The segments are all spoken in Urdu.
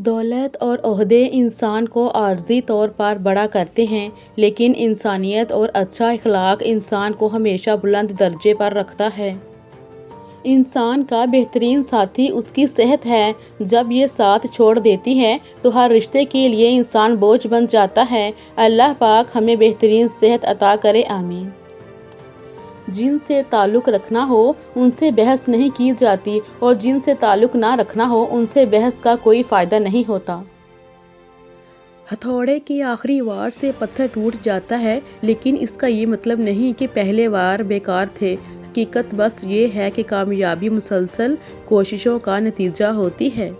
دولت اور عہدے انسان کو عارضی طور پر بڑا کرتے ہیں، لیکن انسانیت اور اچھا اخلاق انسان کو ہمیشہ بلند درجے پر رکھتا ہے۔ انسان کا بہترین ساتھی اس کی صحت ہے۔ جب یہ ساتھ چھوڑ دیتی ہے تو ہر رشتے کے لیے انسان بوجھ بن جاتا ہے۔ اللہ پاک ہمیں بہترین صحت عطا کرے، آمین۔ جن سے تعلق رکھنا ہو ان سے بحث نہیں کی جاتی، اور جن سے تعلق نہ رکھنا ہو ان سے بحث کا کوئی فائدہ نہیں ہوتا۔ ہتھوڑے کی آخری وار سے پتھر ٹوٹ جاتا ہے، لیکن اس کا یہ مطلب نہیں کہ پہلے وار بیکار تھے۔ حقیقت بس یہ ہے کہ کامیابی مسلسل کوششوں کا نتیجہ ہوتی ہے۔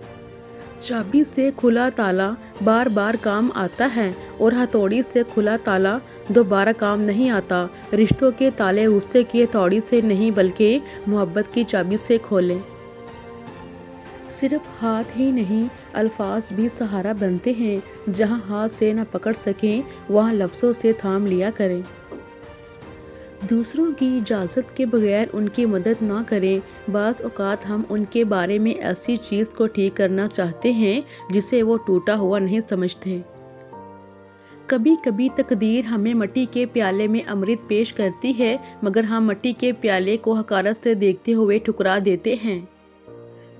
چابی سے کھلا تالا بار بار کام آتا ہے، اور ہتھوڑی سے کھلا تالا دوبارہ کام نہیں آتا۔ رشتوں کے تالے غصے کی ہتھوڑی سے نہیں بلکہ محبت کی چابی سے کھولیں۔ صرف ہاتھ ہی نہیں، الفاظ بھی سہارا بنتے ہیں۔ جہاں ہاتھ سے نہ پکڑ سکیں وہاں لفظوں سے تھام لیا کریں۔ دوسروں کی اجازت کے بغیر ان کی مدد نہ کریں۔ بعض اوقات ہم ان کے بارے میں ایسی چیز کو ٹھیک کرنا چاہتے ہیں جسے وہ ٹوٹا ہوا نہیں سمجھتے۔ کبھی کبھی تقدیر ہمیں مٹی کے پیالے میں امرت پیش کرتی ہے، مگر ہم مٹی کے پیالے کو حقارت سے دیکھتے ہوئے ٹھکرا دیتے ہیں۔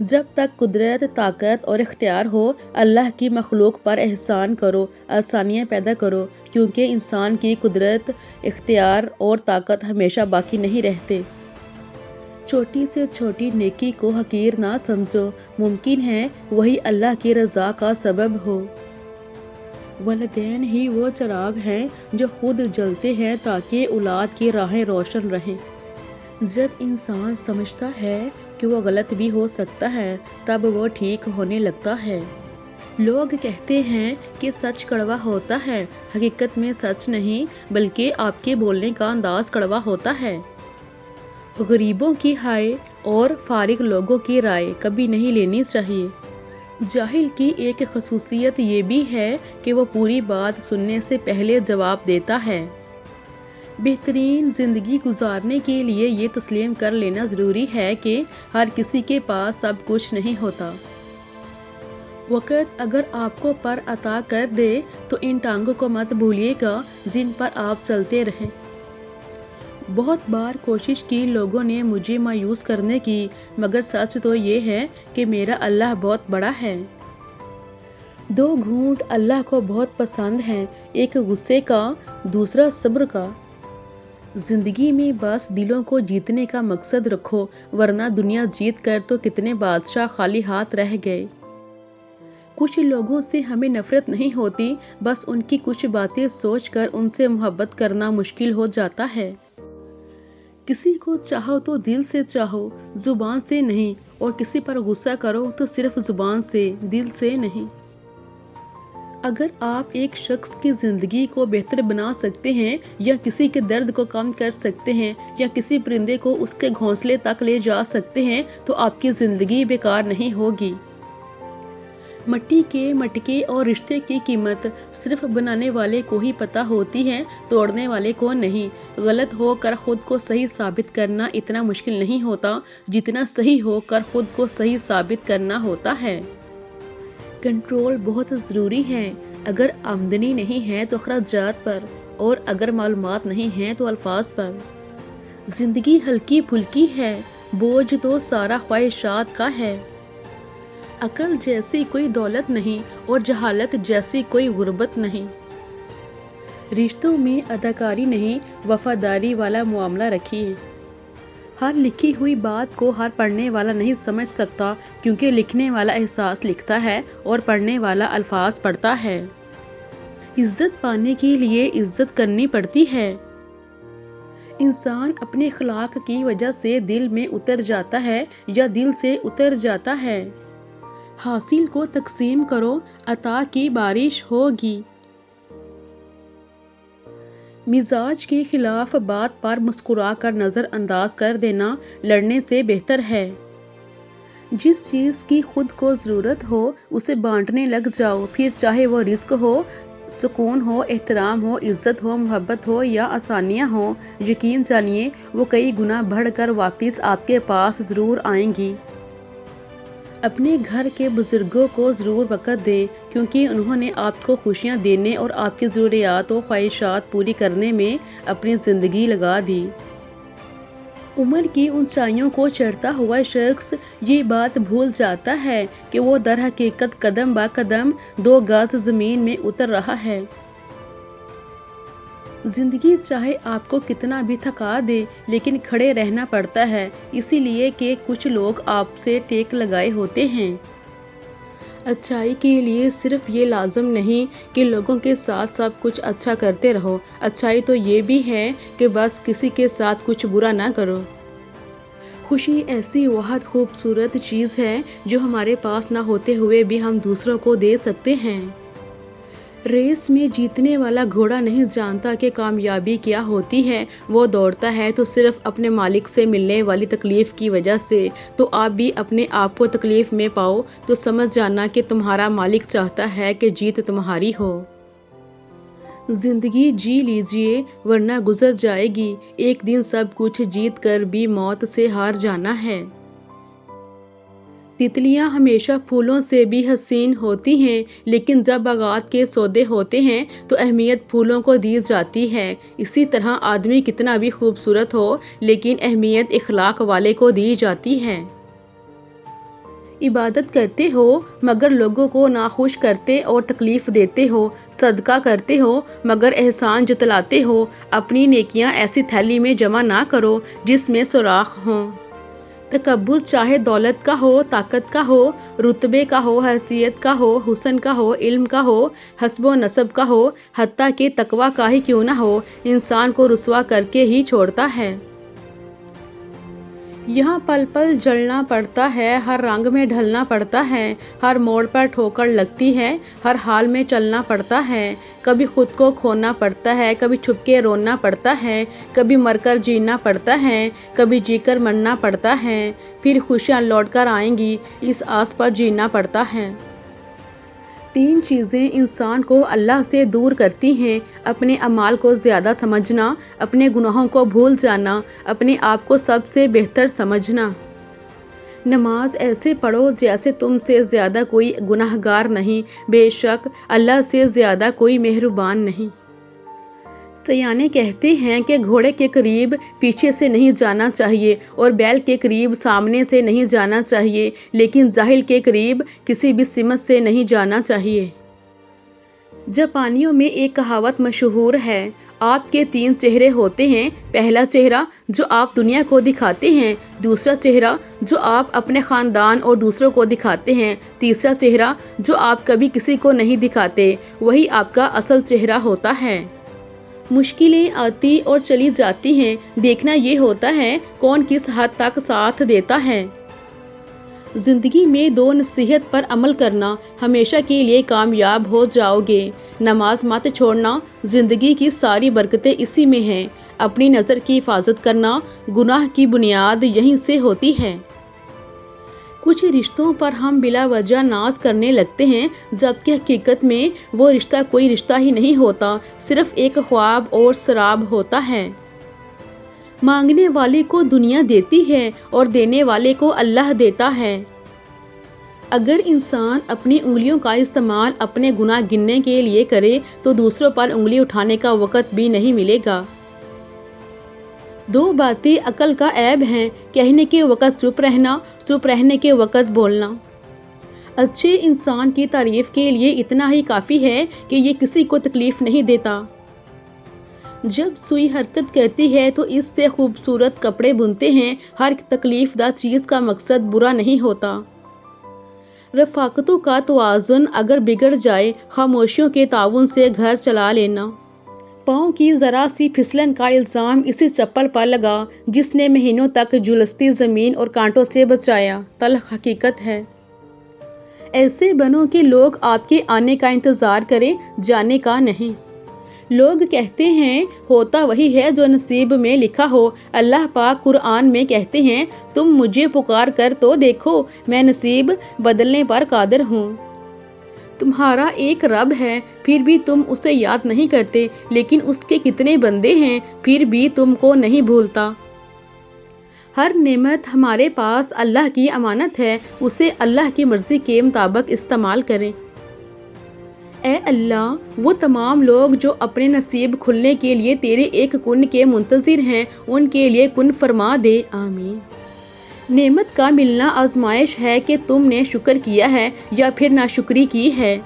جب تک قدرت، طاقت اور اختیار ہو، اللہ کی مخلوق پر احسان کرو، آسانیاں پیدا کرو، کیونکہ انسان کی قدرت، اختیار اور طاقت ہمیشہ باقی نہیں رہتے۔ چھوٹی سے چھوٹی نیکی کو حقیر نہ سمجھو، ممکن ہے وہی اللہ کی رضا کا سبب ہو۔ والدین ہی وہ چراغ ہیں جو خود جلتے ہیں تاکہ اولاد کی راہیں روشن رہیں۔ جب انسان سمجھتا ہے کہ وہ غلط بھی ہو سکتا ہے، تب وہ ٹھیک ہونے لگتا ہے۔ لوگ کہتے ہیں کہ سچ کڑوا ہوتا ہے، حقیقت میں سچ نہیں بلکہ آپ کے بولنے کا انداز کڑوا ہوتا ہے۔ غریبوں کی ہائے اور فارغ لوگوں کی رائے کبھی نہیں لینی چاہیے۔ جاہل کی ایک خصوصیت یہ بھی ہے کہ وہ پوری بات سننے سے پہلے جواب دیتا ہے۔ بہترین زندگی گزارنے کے لیے یہ تسلیم کر لینا ضروری ہے کہ ہر کسی کے پاس سب کچھ نہیں ہوتا۔ وقت اگر آپ کو پر عطا کر دے تو ان ٹانگوں کو مت بھولیے گا جن پر آپ چلتے رہیں۔ بہت بار کوشش کی لوگوں نے مجھے مایوس کرنے کی، مگر سچ تو یہ ہے کہ میرا اللہ بہت بڑا ہے۔ دو گھونٹ اللہ کو بہت پسند ہیں، ایک غصے کا، دوسرا صبر کا۔ زندگی میں بس دلوں کو جیتنے کا مقصد رکھو، ورنہ دنیا جیت کر تو کتنے بادشاہ خالی ہاتھ رہ گئے۔ کچھ لوگوں سے ہمیں نفرت نہیں ہوتی، بس ان کی کچھ باتیں سوچ کر ان سے محبت کرنا مشکل ہو جاتا ہے۔ کسی کو چاہو تو دل سے چاہو، زبان سے نہیں، اور کسی پر غصہ کرو تو صرف زبان سے، دل سے نہیں۔ اگر آپ ایک شخص کی زندگی کو بہتر بنا سکتے ہیں، یا کسی کے درد کو کم کر سکتے ہیں، یا کسی پرندے کو اس کے گھونسلے تک لے جا سکتے ہیں تو آپ کی زندگی بیکار نہیں ہوگی۔ مٹی کے مٹکے اور رشتے کی قیمت صرف بنانے والے کو ہی پتہ ہوتی ہے، توڑنے والے کو نہیں۔ غلط ہو کر خود کو صحیح ثابت کرنا اتنا مشکل نہیں ہوتا جتنا صحیح ہو کر خود کو صحیح ثابت کرنا ہوتا ہے۔ کنٹرول بہت ضروری ہے۔ اگر آمدنی نہیں ہے تو اخراجات پر، اور اگر معلومات نہیں ہیں تو الفاظ پر۔ زندگی ہلکی پھلکی ہے، بوجھ تو سارا خواہشات کا ہے۔ عقل جیسی کوئی دولت نہیں، اور جہالت جیسی کوئی غربت نہیں۔ رشتوں میں اداکاری نہیں، وفاداری والا معاملہ رکھیے۔ ہر لکھی ہوئی بات کو ہر پڑھنے والا نہیں سمجھ سکتا، کیونکہ لکھنے والا احساس لکھتا ہے اور پڑھنے والا الفاظ پڑھتا ہے۔ عزت پانے کے لیے عزت کرنی پڑتی ہے۔ انسان اپنے اخلاق کی وجہ سے دل میں اتر جاتا ہے یا دل سے اتر جاتا ہے۔ حاصل کو تقسیم کرو، عطا کی بارش ہوگی۔ مزاج کے خلاف بات پر مسکرا کر نظر انداز کر دینا لڑنے سے بہتر ہے۔ جس چیز کی خود کو ضرورت ہو اسے بانٹنے لگ جاؤ، پھر چاہے وہ رزق ہو، سکون ہو، احترام ہو، عزت ہو، محبت ہو یا آسانیاں ہوں، یقین جانیے وہ کئی گنا بڑھ کر واپس آپ کے پاس ضرور آئیں گی۔ اپنے گھر کے بزرگوں کو ضرور وقت دیں، کیونکہ انہوں نے آپ کو خوشیاں دینے اور آپ کی ضروریات و خواہشات پوری کرنے میں اپنی زندگی لگا دی۔ عمر کی اونچائیوں کو چڑھتا ہوا شخص یہ بات بھول جاتا ہے کہ وہ در حقیقت قدم با قدم 2 گز زمین میں اتر رہا ہے۔ زندگی چاہے آپ کو کتنا بھی تھکا دے، لیکن کھڑے رہنا پڑتا ہے، اسی لیے کہ کچھ لوگ آپ سے ٹیک لگائے ہوتے ہیں۔ اچھائی کے لیے صرف یہ لازم نہیں کہ لوگوں کے ساتھ سب کچھ اچھا کرتے رہو، اچھائی تو یہ بھی ہے کہ بس کسی کے ساتھ کچھ برا نہ کرو۔ خوشی ایسی واحد خوبصورت چیز ہے جو ہمارے پاس نہ ہوتے ہوئے بھی ہم دوسروں کو دے سکتے ہیں۔ ریس میں جیتنے والا گھوڑا نہیں جانتا کہ کامیابی کیا ہوتی ہے، وہ دوڑتا ہے تو صرف اپنے مالک سے ملنے والی تکلیف کی وجہ سے۔ تو آپ بھی اپنے آپ کو تکلیف میں پاؤ تو سمجھ جانا کہ تمہارا مالک چاہتا ہے کہ جیت تمہاری ہو۔ زندگی جی لیجئے ورنہ گزر جائے گی، ایک دن سب کچھ جیت کر بھی موت سے ہار جانا ہے۔ تتلیاں ہمیشہ پھولوں سے بھی حسین ہوتی ہیں، لیکن جب باغات کے سودے ہوتے ہیں تو اہمیت پھولوں کو دی جاتی ہے۔ اسی طرح آدمی کتنا بھی خوبصورت ہو، لیکن اہمیت اخلاق والے کو دی جاتی ہے۔ عبادت کرتے ہو مگر لوگوں کو ناخوش کرتے اور تکلیف دیتے ہو، صدقہ کرتے ہو مگر احسان جتلاتے ہو، اپنی نیکیاں ایسی تھیلی میں جمع نہ کرو جس میں سوراخ ہوں۔ تکبر چاہے دولت کا ہو، طاقت کا ہو، رتبے کا ہو، حیثیت کا ہو، حسن کا ہو، علم کا ہو، حسب و نسب کا ہو، حتیٰ کہ تقویٰ کا ہی کیوں نہ ہو، انسان کو رسوا کر کے ہی چھوڑتا ہے۔ یہاں پل پل جلنا پڑتا ہے، ہر رنگ میں ڈھلنا پڑتا ہے، ہر موڑ پر ٹھوکر لگتی ہے، ہر حال میں چلنا پڑتا ہے، کبھی خود کو کھونا پڑتا ہے، کبھی چھپ کے رونا پڑتا ہے، کبھی مر کر جینا پڑتا ہے، کبھی جی کر مرنا پڑتا ہے، پھر خوشیاں لوٹ کر آئیں گی، اس آس پر جینا پڑتا ہے۔ 3 چیزیں انسان کو اللہ سے دور کرتی ہیں: اپنے اعمال کو زیادہ سمجھنا، اپنے گناہوں کو بھول جانا، اپنے آپ کو سب سے بہتر سمجھنا۔ نماز ایسے پڑھو جیسے تم سے زیادہ کوئی گناہگار نہیں، بے شک اللہ سے زیادہ کوئی مہربان نہیں۔ سیانے کہتے ہیں کہ گھوڑے کے قریب پیچھے سے نہیں جانا چاہیے اور بیل کے قریب سامنے سے نہیں جانا چاہیے، لیکن جاہل کے قریب کسی بھی سمت سے نہیں جانا چاہیے۔ جاپانیوں میں ایک کہاوت مشہور ہے: آپ کے 3 چہرے ہوتے ہیں، پہلا چہرہ جو آپ دنیا کو دکھاتے ہیں، دوسرا چہرہ جو آپ اپنے خاندان اور دوسروں کو دکھاتے ہیں، تیسرا چہرہ جو آپ کبھی کسی کو نہیں دکھاتے، وہی آپ کا اصل چہرہ ہوتا ہے۔ مشکلیں آتی اور چلی جاتی ہیں، دیکھنا یہ ہوتا ہے کون کس حد تک ساتھ دیتا ہے۔ زندگی میں 2 نصیحت پر عمل کرنا، ہمیشہ کے لیے کامیاب ہو جاؤ گے۔ نماز مت چھوڑنا، زندگی کی ساری برکتیں اسی میں ہیں۔ اپنی نظر کی حفاظت کرنا، گناہ کی بنیاد یہیں سے ہوتی ہے۔ کچھ رشتوں پر ہم بلا وجہ ناز کرنے لگتے ہیں، جبکہ حقیقت میں وہ رشتہ کوئی رشتہ ہی نہیں ہوتا، صرف ایک خواب اور سراب ہوتا ہے۔ مانگنے والے کو دنیا دیتی ہے اور دینے والے کو اللہ دیتا ہے۔ اگر انسان اپنی انگلیوں کا استعمال اپنے گناہ گننے کے لیے کرے تو دوسروں پر انگلی اٹھانے کا وقت بھی نہیں ملے گا۔ 2 باتیں عقل کا عیب ہیں: کہنے کے وقت چپ رہنا، چپ رہنے کے وقت بولنا۔ اچھے انسان کی تعریف کے لیے اتنا ہی کافی ہے کہ یہ کسی کو تکلیف نہیں دیتا۔ جب سوئی حرکت کرتی ہے تو اس سے خوبصورت کپڑے بنتے ہیں۔ ہر تکلیف دہ چیز کا مقصد برا نہیں ہوتا۔ رفاقتوں کا توازن اگر بگڑ جائے، خاموشیوں کے تعاون سے گھر چلا لینا۔ پاؤں کی ذرا سی پھسلن کا الزام اسی چپل پر لگا جس نے مہینوں تک جھلستی زمین اور کانٹوں سے بچایا، تلخ حقیقت ہے۔ ایسے بنو کہ لوگ آپ کے آنے کا انتظار کریں، جانے کا نہیں۔ لوگ کہتے ہیں ہوتا وہی ہے جو نصیب میں لکھا ہو۔ اللہ پاک قرآن میں کہتے ہیں: تم مجھے پکار کر تو دیکھو، میں نصیب بدلنے پر قادر ہوں۔ تمہارا ایک رب ہے، پھر بھی تم اسے یاد نہیں کرتے، لیکن اس کے کتنے بندے ہیں، پھر بھی تم کو نہیں بھولتا۔ ہر نعمت ہمارے پاس اللہ کی امانت ہے، اسے اللہ کی مرضی کے مطابق استعمال کریں۔ اے اللہ، وہ تمام لوگ جو اپنے نصیب کھلنے کے لیے تیرے ایک کن کے منتظر ہیں، ان کے لیے کن فرما دے، آمین۔ نعمت کا ملنا آزمائش ہے کہ تم نے شکر کیا ہے یا پھر ناشکری کی ہے۔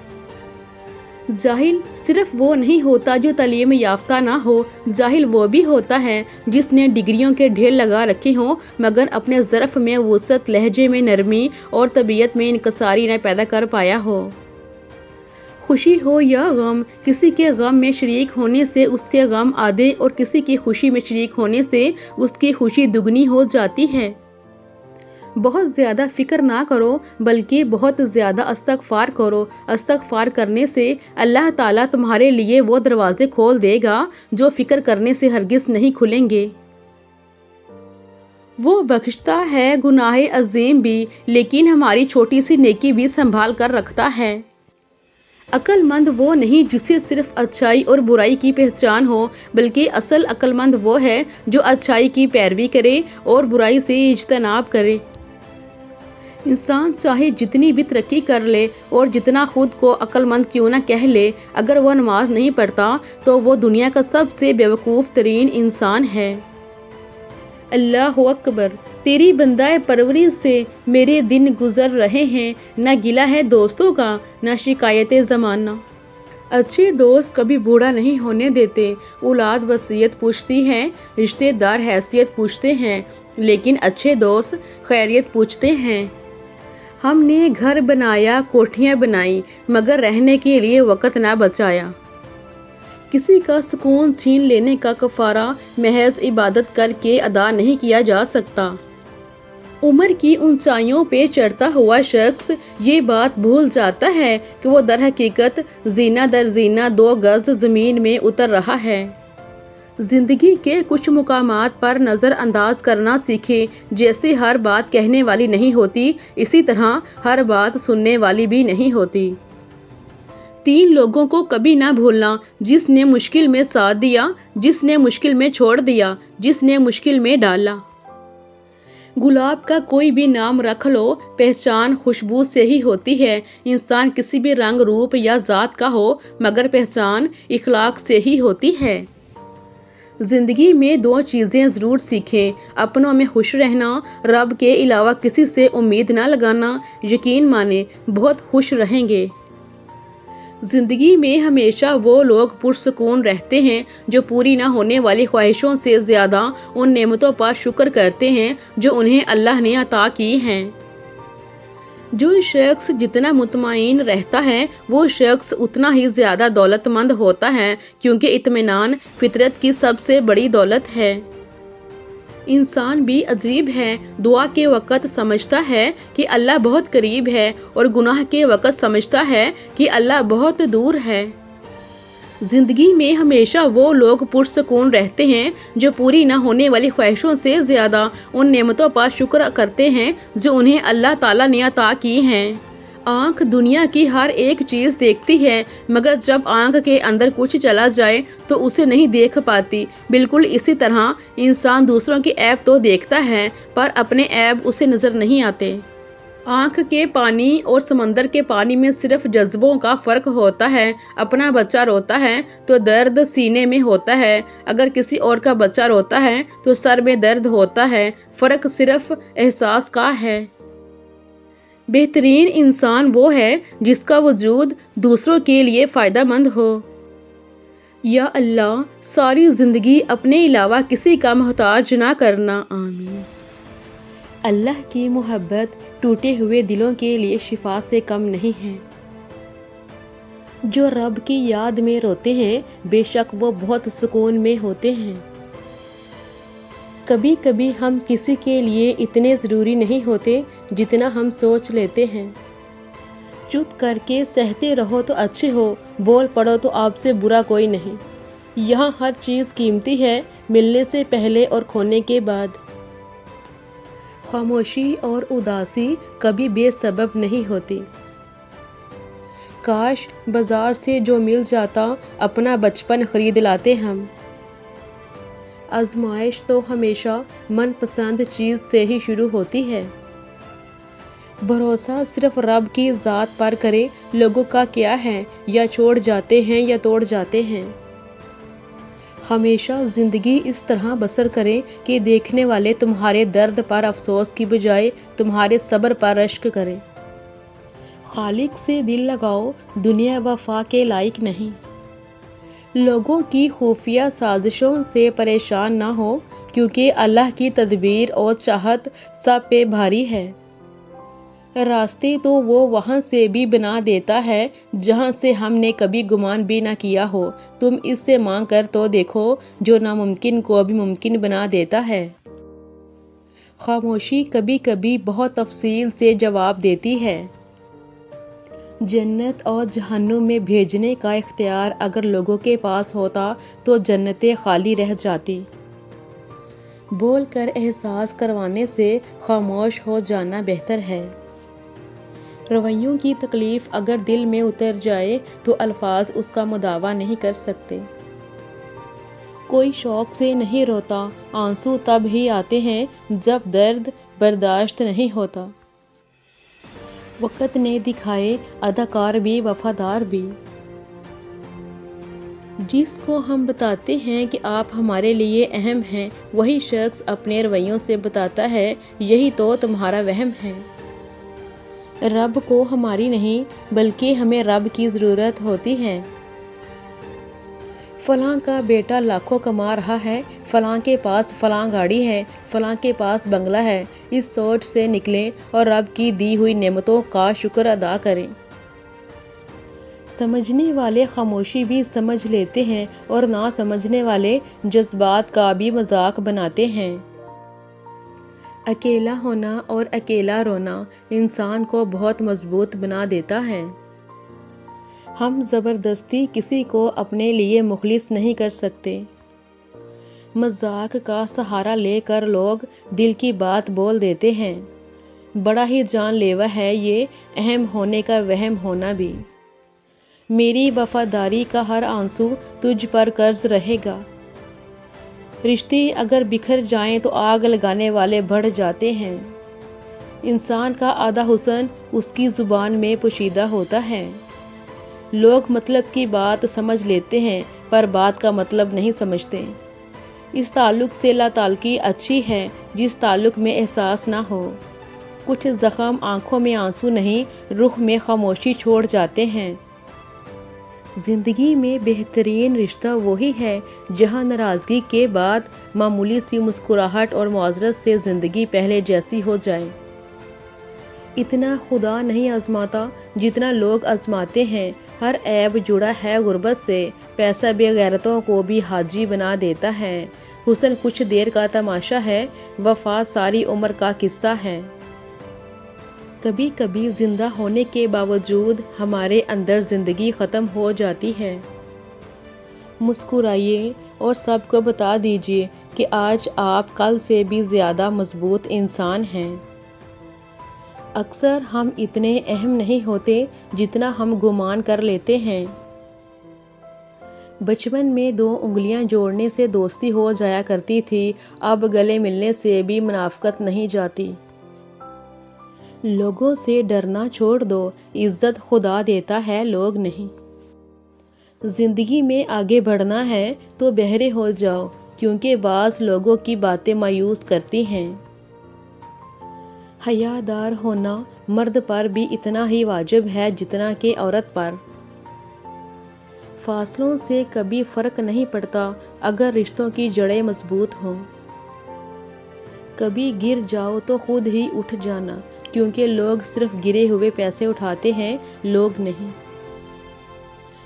جاہل صرف وہ نہیں ہوتا جو تعلیم یافتہ نہ ہو، جاہل وہ بھی ہوتا ہے جس نے ڈگریوں کے ڈھیر لگا رکھے ہوں مگر اپنے ظرف میں وسعت، لہجے میں نرمی اور طبیعت میں انکساری نہ پیدا کر پایا ہو۔ خوشی ہو یا غم، کسی کے غم میں شریک ہونے سے اس کے غم آدھے اور کسی کی خوشی میں شریک ہونے سے اس کی خوشی دگنی ہو جاتی ہے۔ بہت زیادہ فکر نہ کرو بلکہ بہت زیادہ استغفار کرو۔ استغفار کرنے سے اللہ تعالیٰ تمہارے لیے وہ دروازے کھول دے گا جو فکر کرنے سے ہرگز نہیں کھلیں گے۔ وہ بخشتا ہے گناہ عظیم بھی، لیکن ہماری چھوٹی سی نیکی بھی سنبھال کر رکھتا ہے۔ عقل مند وہ نہیں جسے صرف اچھائی اور برائی کی پہچان ہو، بلکہ اصل عقل مند وہ ہے جو اچھائی کی پیروی کرے اور برائی سے اجتناب کرے۔ انسان چاہے جتنی بھی ترقی کر لے اور جتنا خود کو عقل مند کیوں نہ کہہ لے، اگر وہ نماز نہیں پڑھتا تو وہ دنیا کا سب سے بیوقوف ترین انسان ہے۔ اللہ اکبر۔ تیری بندہ پروری سے میرے دن گزر رہے ہیں، نہ گلہ ہے دوستوں کا نہ شکایت زمانہ۔ اچھے دوست کبھی بوڑھا نہیں ہونے دیتے۔ اولاد وصیت پوچھتی ہے، رشتہ دار حیثیت پوچھتے ہیں، لیکن اچھے دوست خیریت پوچھتے ہیں۔ ہم نے گھر بنایا، کوٹھیاں بنائیں، مگر رہنے کے لیے وقت نہ بچایا۔ کسی کا سکون چھین لینے کا کفارہ محض عبادت کر کے ادا نہیں کیا جا سکتا۔ عمر کی اونچائیوں پہ چڑھتا ہوا شخص یہ بات بھول جاتا ہے کہ وہ در حقیقت زینہ در زینہ 2 گز زمین میں اتر رہا ہے۔ زندگی کے کچھ مقامات پر نظر انداز کرنا سیکھیں۔ جیسے ہر بات کہنے والی نہیں ہوتی، اسی طرح ہر بات سننے والی بھی نہیں ہوتی۔ 3 لوگوں کو کبھی نہ بھولنا، جس نے مشکل میں ساتھ دیا، جس نے مشکل میں چھوڑ دیا، جس نے مشکل میں ڈالا۔ گلاب کا کوئی بھی نام رکھ لو، پہچان خوشبو سے ہی ہوتی ہے۔ انسان کسی بھی رنگ، روپ یا ذات کا ہو مگر پہچان اخلاق سے ہی ہوتی ہے۔ زندگی میں 2 چیزیں ضرور سیکھیں، اپنوں میں خوش رہنا، رب کے علاوہ کسی سے امید نہ لگانا۔ یقین مانیں بہت خوش رہیں گے۔ زندگی میں ہمیشہ وہ لوگ پرسکون رہتے ہیں جو پوری نہ ہونے والی خواہشوں سے زیادہ ان نعمتوں پر شکر کرتے ہیں جو انہیں اللہ نے عطا کی ہیں۔ جو شخص جتنا مطمئن رہتا ہے وہ شخص اتنا ہی زیادہ دولت مند ہوتا ہے، کیونکہ اطمینان فطرت کی سب سے بڑی دولت ہے۔ انسان بھی عجیب ہے، دعا کے وقت سمجھتا ہے کہ اللہ بہت قریب ہے اور گناہ کے وقت سمجھتا ہے کہ اللہ بہت دور ہے۔ زندگی میں ہمیشہ وہ لوگ پرسکون رہتے ہیں جو پوری نہ ہونے والی خواہشوں سے زیادہ ان نعمتوں پر شکر کرتے ہیں جو انہیں اللہ تعالیٰ نے عطا کی ہیں۔ آنکھ دنیا کی ہر ایک چیز دیکھتی ہے، مگر جب آنکھ کے اندر کچھ چلا جائے تو اسے نہیں دیکھ پاتی۔ بالکل اسی طرح انسان دوسروں کے عیب تو دیکھتا ہے پر اپنے عیب اسے نظر نہیں آتے۔ آنکھ کے پانی اور سمندر کے پانی میں صرف جذبوں کا فرق ہوتا ہے۔ اپنا بچہ روتا ہے تو درد سینے میں ہوتا ہے، اگر کسی اور کا بچہ روتا ہے تو سر میں درد ہوتا ہے۔ فرق صرف احساس کا ہے۔ بہترین انسان وہ ہے جس کا وجود دوسروں کے لیے فائدہ مند ہو۔ یا اللہ، ساری زندگی اپنے علاوہ کسی کا محتاج نہ کرنا، آمین۔ اللہ کی محبت ٹوٹے ہوئے دلوں کے لیے شفا سے کم نہیں ہے۔ جو رب کی یاد میں روتے ہیں بے شک وہ بہت سکون میں ہوتے ہیں۔ کبھی کبھی ہم کسی کے لیے اتنے ضروری نہیں ہوتے جتنا ہم سوچ لیتے ہیں۔ چپ کر کے سہتے رہو تو اچھے ہو، بول پڑو تو آپ سے برا کوئی نہیں۔ یہاں ہر چیز قیمتی ہے، ملنے سے پہلے اور کھونے کے بعد۔ خاموشی اور اداسی کبھی بے سبب نہیں ہوتی۔ کاش بازار سے جو مل جاتا اپنا بچپن خرید لاتے ہم۔ آزمائش تو ہمیشہ من پسند چیز سے ہی شروع ہوتی ہے۔ بھروسہ صرف رب کی ذات پر کریں، لوگوں کا کیا ہے، یا چھوڑ جاتے ہیں یا توڑ جاتے ہیں۔ ہمیشہ زندگی اس طرح بسر کریں کہ دیکھنے والے تمہارے درد پر افسوس کی بجائے تمہارے صبر پر رشک کریں۔ خالق سے دل لگاؤ، دنیا وفا کے لائق نہیں۔ لوگوں کی خفیہ سازشوں سے پریشان نہ ہو، کیونکہ اللہ کی تدبیر اور چاہت سب پہ بھاری ہے۔ راستے تو وہ وہاں سے بھی بنا دیتا ہے جہاں سے ہم نے کبھی گمان بھی نہ کیا ہو۔ تم اس سے مانگ کر تو دیکھو جو ناممکن کو بھی ممکن بنا دیتا ہے۔ خاموشی کبھی کبھی بہت تفصیل سے جواب دیتی ہے۔ جنت اور جہنم میں بھیجنے کا اختیار اگر لوگوں کے پاس ہوتا تو جنتیں خالی رہ جاتی۔ بول کر احساس کروانے سے خاموش ہو جانا بہتر ہے۔ رویوں کی تکلیف اگر دل میں اتر جائے تو الفاظ اس کا مداوع نہیں کر سکتے۔ کوئی شوق سے نہیں روتا، آنسو تب ہی آتے ہیں جب درد برداشت نہیں ہوتا۔ وقت نے دکھائے اداکار بھی وفادار بھی۔ جس کو ہم بتاتے ہیں کہ آپ ہمارے لیے اہم ہیں، وہی شخص اپنے رویوں سے بتاتا ہے یہی تو تمہارا وہم ہے۔ رب کو ہماری نہیں بلکہ ہمیں رب کی ضرورت ہوتی ہے۔ فلاں کا بیٹا لاکھوں کما رہا ہے، فلاں کے پاس فلاں گاڑی ہے، فلاں کے پاس بنگلہ ہے، اس سوچ سے نکلیں اور رب کی دی ہوئی نعمتوں کا شکر ادا کریں۔ سمجھنے والے خاموشی بھی سمجھ لیتے ہیں اور نہ سمجھنے والے جذبات کا بھی مذاق بناتے ہیں۔ اکیلا ہونا اور اکیلا رونا انسان کو بہت مضبوط بنا دیتا ہے۔ ہم زبردستی کسی کو اپنے لیے مخلص نہیں کر سکتے۔ مذاق کا سہارا لے کر لوگ دل کی بات بول دیتے ہیں۔ بڑا ہی جان لیوا ہے یہ اہم ہونے کا وہم ہونا بھی۔ میری وفاداری کا ہر آنسو تجھ پر قرض رہے گا۔ رشتے اگر بکھر جائیں تو آگ لگانے والے بڑھ جاتے ہیں۔ انسان کا آدھا حسن اس کی زبان میں پوشیدہ ہوتا ہے۔ لوگ مطلب کی بات سمجھ لیتے ہیں پر بات کا مطلب نہیں سمجھتے۔ اس تعلق سے لا تعلقی اچھی ہے جس تعلق میں احساس نہ ہو۔ کچھ زخم آنکھوں میں آنسو نہیں، رخ میں خاموشی چھوڑ جاتے ہیں۔ زندگی میں بہترین رشتہ وہی ہے جہاں ناراضگی کے بعد معمولی سی مسکراہٹ اور معذرت سے زندگی پہلے جیسی ہو جائے۔ اتنا خدا نہیں آزماتا جتنا لوگ آزماتے ہیں۔ ہر عیب جڑا ہے غربت سے، پیسہ بے غیرتوں کو بھی حاجی بنا دیتا ہے۔ حسن کچھ دیر کا تماشا ہے، وفا ساری عمر کا قصہ ہے۔ کبھی کبھی زندہ ہونے کے باوجود ہمارے اندر زندگی ختم ہو جاتی ہے۔ مسکرائیے اور سب کو بتا دیجیے کہ آج آپ کل سے بھی زیادہ مضبوط انسان ہیں۔ اکثر ہم اتنے اہم نہیں ہوتے جتنا ہم گمان کر لیتے ہیں۔ بچپن میں 2 انگلیاں جوڑنے سے دوستی ہو جایا کرتی تھی، اب گلے ملنے سے بھی منافقت نہیں جاتی۔ لوگوں سے ڈرنا چھوڑ دو، عزت خدا دیتا ہے لوگ نہیں۔ زندگی میں آگے بڑھنا ہے تو بہرے ہو جاؤ، کیونکہ بعض لوگوں کی باتیں مایوس کرتی ہیں۔ حیادار ہونا مرد پر بھی اتنا ہی واجب ہے جتنا کہ عورت پر۔ فاصلوں سے کبھی فرق نہیں پڑتا اگر رشتوں کی جڑیں مضبوط ہوں۔ کبھی گر جاؤ تو خود ہی اٹھ جانا، کیونکہ لوگ صرف گرے ہوئے پیسے اٹھاتے ہیں، لوگ نہیں۔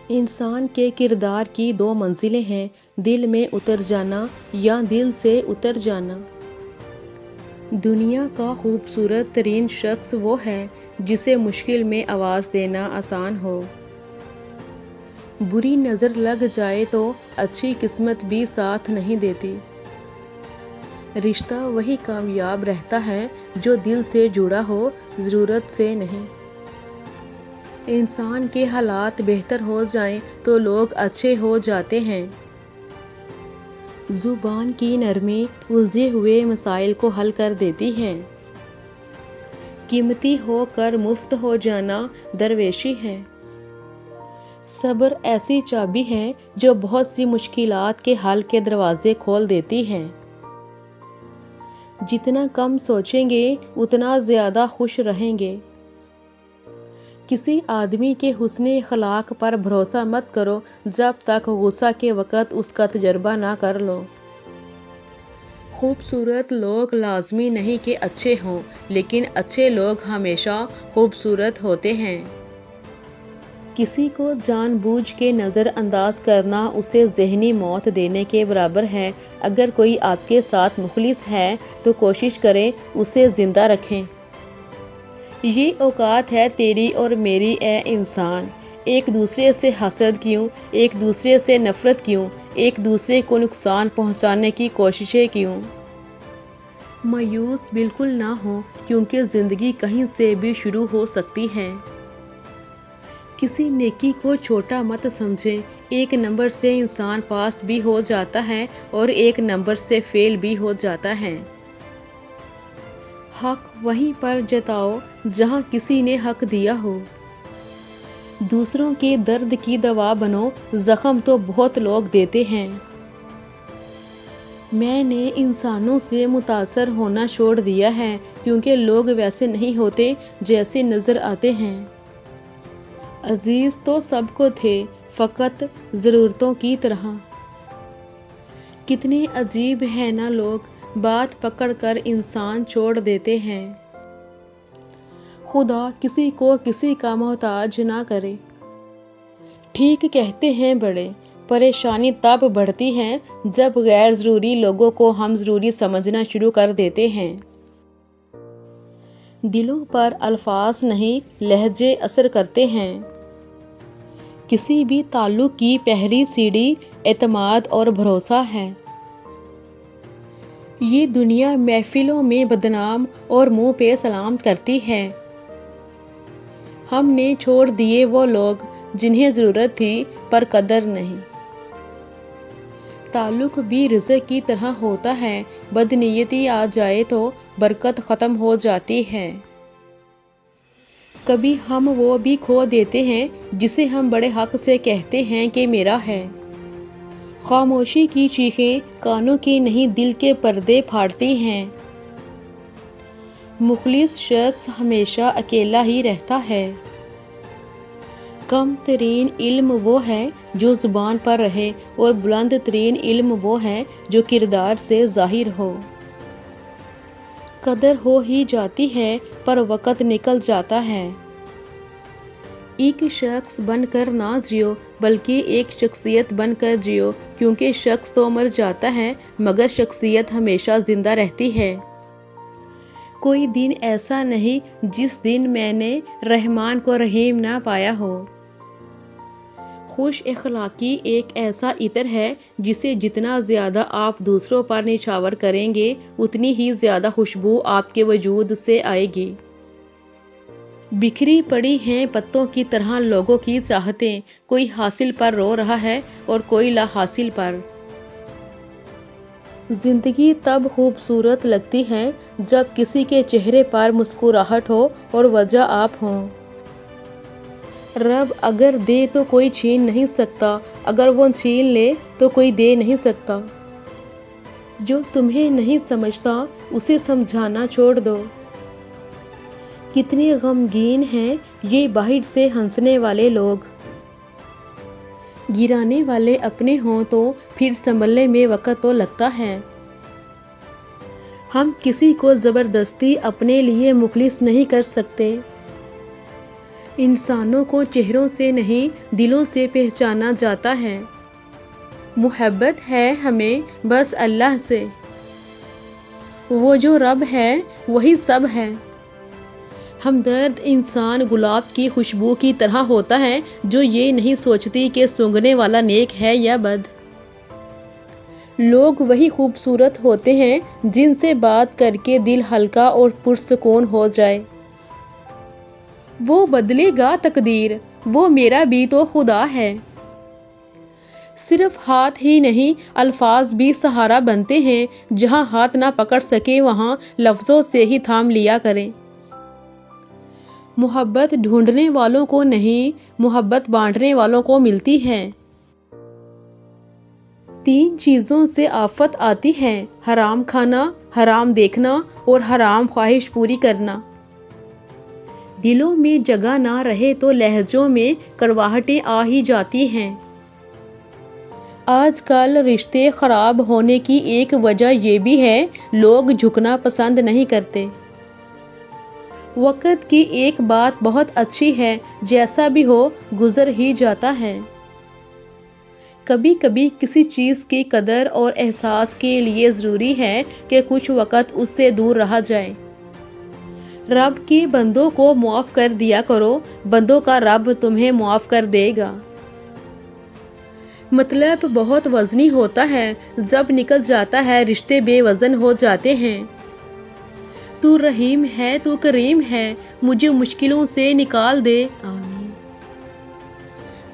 انسان کے کردار کی 2 منزلیں ہیں، دل میں اتر جانا یا دل سے اتر جانا۔ دنیا کا خوبصورت ترین شخص وہ ہے جسے مشکل میں آواز دینا آسان ہو۔ بری نظر لگ جائے تو اچھی قسمت بھی ساتھ نہیں دیتی۔ رشتہ وہی کامیاب رہتا ہے جو دل سے جڑا ہو، ضرورت سے نہیں۔ انسان کے حالات بہتر ہو جائیں تو لوگ اچھے ہو جاتے ہیں۔ زبان کی نرمی الجھے ہوئے مسائل کو حل کر دیتی ہے۔ قیمتی ہو کر مفت ہو جانا درویشی ہے۔ صبر ایسی چابی ہے جو بہت سی مشکلات کے حل کے دروازے کھول دیتی ہے۔ جتنا کم سوچیں گے اتنا زیادہ خوش رہیں گے۔ کسی آدمی کے حسن اخلاق پر بھروسہ مت کرو جب تک غصہ کے وقت اس کا تجربہ نہ کر لو۔ خوبصورت لوگ لازمی نہیں کہ اچھے ہوں، لیکن اچھے لوگ ہمیشہ خوبصورت ہوتے ہیں۔ کسی کو جان بوجھ کے نظر انداز کرنا اسے ذہنی موت دینے کے برابر ہے۔ اگر کوئی آپ کے ساتھ مخلص ہے تو کوشش کریں اسے زندہ رکھیں۔ یہ اوقات ہے تیری اور میری اے انسان، ایک دوسرے سے حسد کیوں، ایک دوسرے سے نفرت کیوں، ایک دوسرے کو نقصان پہنچانے کی کوششیں کیوں؟ مایوس بالکل نہ ہو، کیونکہ زندگی کہیں سے بھی شروع ہو سکتی ہے۔ کسی نیکی کو چھوٹا مت سمجھیں، ایک نمبر سے انسان پاس بھی ہو جاتا ہے اور ایک نمبر سے فیل بھی ہو جاتا ہے۔ حق وہیں پر جتاؤ جہاں کسی نے حق دیا ہو۔ دوسروں کے درد کی دوا بنو، زخم تو بہت لوگ دیتے ہیں۔ میں نے انسانوں سے متاثر ہونا چھوڑ دیا ہے، کیونکہ لوگ ویسے نہیں ہوتے جیسے نظر آتے ہیں۔ عزیز تو سب کو تھے، فقط ضرورتوں کی طرح۔ کتنے عجیب ہیں نا لوگ، بات پکڑ کر انسان چھوڑ دیتے ہیں۔ خدا کسی کو کسی کا محتاج نہ کرے۔ ٹھیک کہتے ہیں بڑے، پریشانی تب بڑھتی ہے جب غیر ضروری لوگوں کو ہم ضروری سمجھنا شروع کر دیتے ہیں۔ دلوں پر الفاظ نہیں لہجے اثر کرتے ہیں۔ کسی بھی تعلق کی پہلی سیڑھی اعتماد اور بھروسہ ہے۔ یہ دنیا محفلوں میں بدنام اور منہ پہ سلام کرتی ہے۔ ہم نے چھوڑ دیے وہ لوگ جنہیں ضرورت تھی پر قدر نہیں۔ تعلق بھی رزق کی طرح ہوتا ہے، بدنیتی آ جائے تو برکت ختم ہو جاتی ہے۔ کبھی ہم وہ بھی کھو دیتے ہیں جسے ہم بڑے حق سے کہتے ہیں کہ میرا ہے۔ خاموشی کی چیخیں کانوں کی نہیں دل کے پردے پھاڑتی ہیں۔ مخلص شخص ہمیشہ اکیلا ہی رہتا ہے۔ کم ترین علم وہ ہے جو زبان پر رہے، اور بلند ترین علم وہ ہے جو کردار سے ظاہر ہو۔ قدر ہو ہی جاتی ہے پر وقت نکل جاتا ہے۔ ایک شخص بن کر نہ جیو بلکہ ایک شخصیت بن کر جیو، کیونکہ شخص تو مر جاتا ہے مگر شخصیت ہمیشہ زندہ رہتی ہے۔ کوئی دن ایسا نہیں جس دن میں نے رحمان کو رحیم نہ پایا ہو۔ خوش اخلاقی ایک ایسا عطر ہے جسے جتنا زیادہ آپ دوسروں پر نچھاور کریں گے اتنی ہی زیادہ خوشبو آپ کے وجود سے آئے گی۔ بکھری پڑی ہیں پتوں کی طرح لوگوں کی چاہتیں، کوئی حاصل پر رو رہا ہے اور کوئی لا حاصل پر۔ زندگی تب خوبصورت لگتی ہے جب کسی کے چہرے پر مسکراہٹ ہو اور وجہ آپ ہوں۔ رب اگر دے تو کوئی چھین نہیں سکتا، اگر وہ چھین لے تو کوئی دے نہیں سکتا۔ جو تمہیں نہیں سمجھتا اسے سمجھانا چھوڑ دو۔ کتنے غمگین ہیں یہ باہر سے ہنسنے والے لوگ، گرانے والے اپنے ہوں تو پھر سنبھلنے میں وقت تو لگتا ہے۔ ہم کسی کو زبردستی اپنے لیے مخلص نہیں کر سکتے۔ انسانوں کو چہروں سے نہیں دلوں سے پہچانا جاتا ہے۔ محبت ہے ہمیں بس اللہ سے، وہ جو رب ہے وہی سب ہے۔ ہمدرد انسان گلاب کی خوشبو کی طرح ہوتا ہے جو یہ نہیں سوچتی کہ سونگھنے والا نیک ہے یا بد۔ لوگ وہی خوبصورت ہوتے ہیں جن سے بات کر کے دل ہلکا اور پرسکون ہو جائے۔ وہ بدلے گا تقدیر، وہ میرا بھی تو خدا ہے۔ صرف ہاتھ ہی نہیں، الفاظ بھی سہارا بنتے ہیں۔ جہاں ہاتھ نہ پکڑ سکے وہاں لفظوں سے ہی تھام لیا کریں۔ محبت ڈھونڈنے والوں کو نہیں، محبت بانٹنے والوں کو ملتی ہے۔ 3 چیزوں سے آفت آتی ہے: حرام کھانا، حرام دیکھنا اور حرام خواہش پوری کرنا۔ دلوں میں جگہ نہ رہے تو لہجوں میں کڑواہٹیں آ ہی جاتی ہیں۔ آج کل رشتے خراب ہونے کی ایک وجہ یہ بھی ہے، لوگ جھکنا پسند نہیں کرتے۔ وقت کی ایک بات بہت اچھی ہے، جیسا بھی ہو گزر ہی جاتا ہے۔ کبھی کبھی کسی چیز کی قدر اور احساس کے لیے ضروری ہے کہ کچھ وقت اس سے دور رہا جائے۔ رب کے بندوں کو معاف کر دیا کرو، بندوں کا رب تمہیں معاف کر دے گا۔ مطلب بہت وزنی ہوتا ہے، جب نکل جاتا ہے رشتے بے وزن ہو جاتے ہیں۔ تو رحیم ہے، تو کریم ہے، مجھے مشکلوں سے نکال دے، آمین۔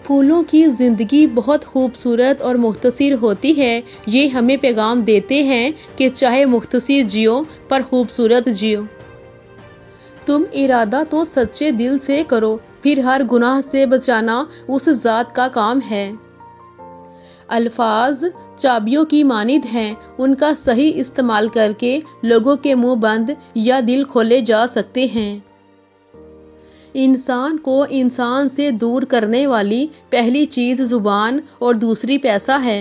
پھولوں کی زندگی بہت خوبصورت اور مختصر ہوتی ہے، یہ ہمیں پیغام دیتے ہیں کہ چاہے مختصر جیو پر خوبصورت جیو۔ تم ارادہ تو سچے دل سے کرو، پھر ہر گناہ سے بچانا اس ذات کا کام ہے۔ الفاظ چابیوں کی مانند ہیں، ان کا صحیح استعمال کر کے لوگوں کے منہ بند یا دل کھولے جا سکتے ہیں۔ انسان کو انسان سے دور کرنے والی پہلی چیز زبان اور دوسری پیسہ ہے۔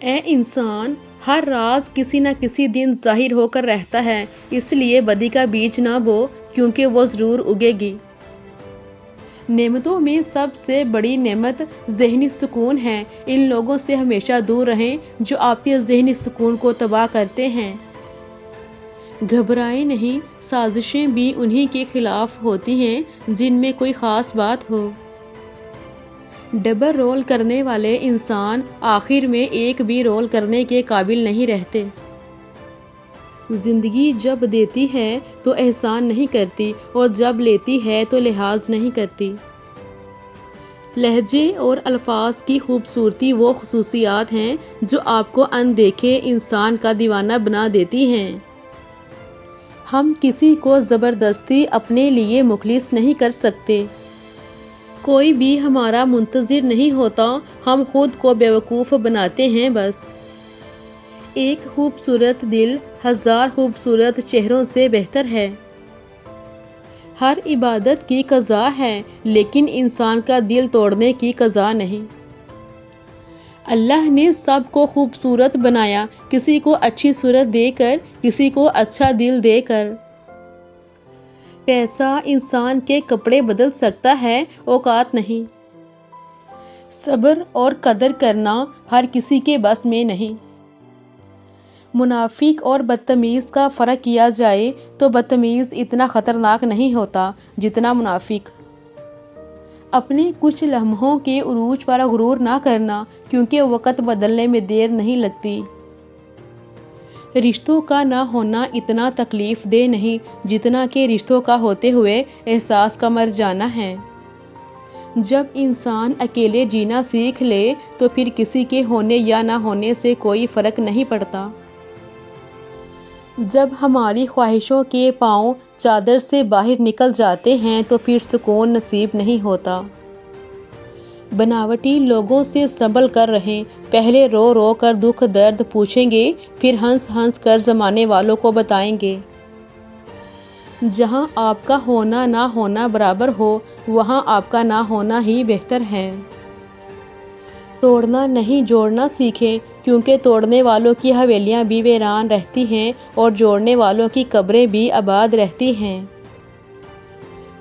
اے انسان، ہر راز کسی نہ کسی دن ظاہر ہو کر رہتا ہے، اس لیے بدی کا بیج نہ بو، کیونکہ وہ ضرور اگے گی۔ نعمتوں میں سب سے بڑی نعمت ذہنی سکون ہے۔ ان لوگوں سے ہمیشہ دور رہیں جو آپ کے ذہنی سکون کو تباہ کرتے ہیں۔ گھبرائیں نہیں، سازشیں بھی انہی کے خلاف ہوتی ہیں جن میں کوئی خاص بات ہو۔ ڈبل رول کرنے والے انسان آخر میں ایک بھی رول کرنے کے قابل نہیں رہتے۔ زندگی جب دیتی ہے تو احسان نہیں کرتی، اور جب لیتی ہے تو لحاظ نہیں کرتی۔ لہجے اور الفاظ کی خوبصورتی وہ خصوصیات ہیں جو آپ کو اندیکھے انسان کا دیوانہ بنا دیتی ہیں۔ ہم کسی کو زبردستی اپنے لیے مخلص نہیں کر سکتے۔ کوئی بھی ہمارا منتظر نہیں ہوتا، ہم خود کو بیوقوف بناتے ہیں بس۔ ایک خوبصورت دل 1000 خوبصورت چہروں سے بہتر ہے۔ ہر عبادت کی قضا ہے، لیکن انسان کا دل توڑنے کی قضا نہیں۔ اللہ نے سب کو خوبصورت بنایا، کسی کو اچھی صورت دے کر، کسی کو اچھا دل دے کر۔ پیسہ انسان کے کپڑے بدل سکتا ہے، اوقات نہیں۔ صبر اور قدر کرنا ہر کسی کے بس میں نہیں۔ منافق اور بدتمیز کا فرق کیا جائے تو بدتمیز اتنا خطرناک نہیں ہوتا جتنا منافق۔ اپنے کچھ لمحوں کے عروج پر غرور نہ کرنا، کیونکہ وقت بدلنے میں دیر نہیں لگتی۔ رشتوں کا نہ ہونا اتنا تکلیف دہ نہیں جتنا کہ رشتوں کا ہوتے ہوئے احساس کا مر جانا ہے۔ جب انسان اکیلے جینا سیکھ لے تو پھر کسی کے ہونے یا نہ ہونے سے کوئی فرق نہیں پڑتا۔ جب ہماری خواہشوں کے پاؤں چادر سے باہر نکل جاتے ہیں تو پھر سکون نصیب نہیں ہوتا۔ بناوٹی لوگوں سے سنبھل کر رہیں، پہلے رو رو کر دکھ درد پوچھیں گے، پھر ہنس ہنس کر زمانے والوں کو بتائیں گے۔ جہاں آپ کا ہونا نہ ہونا برابر ہو، وہاں آپ کا نہ ہونا ہی بہتر ہے۔ توڑنا نہیں جوڑنا سیکھیں، کیونکہ توڑنے والوں کی حویلیاں بھی ویران رہتی ہیں اور جوڑنے والوں کی قبریں بھی آباد رہتی ہیں۔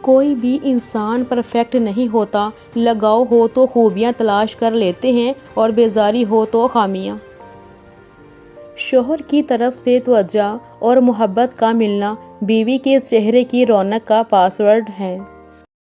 کوئی بھی انسان پرفیکٹ نہیں ہوتا، لگاؤ ہو تو خوبیاں تلاش کر لیتے ہیں اور بیزاری ہو تو خامیاں۔ شوہر کی طرف سے توجہ اور محبت کا ملنا بیوی کے چہرے کی رونق کا پاس ورڈ ہے۔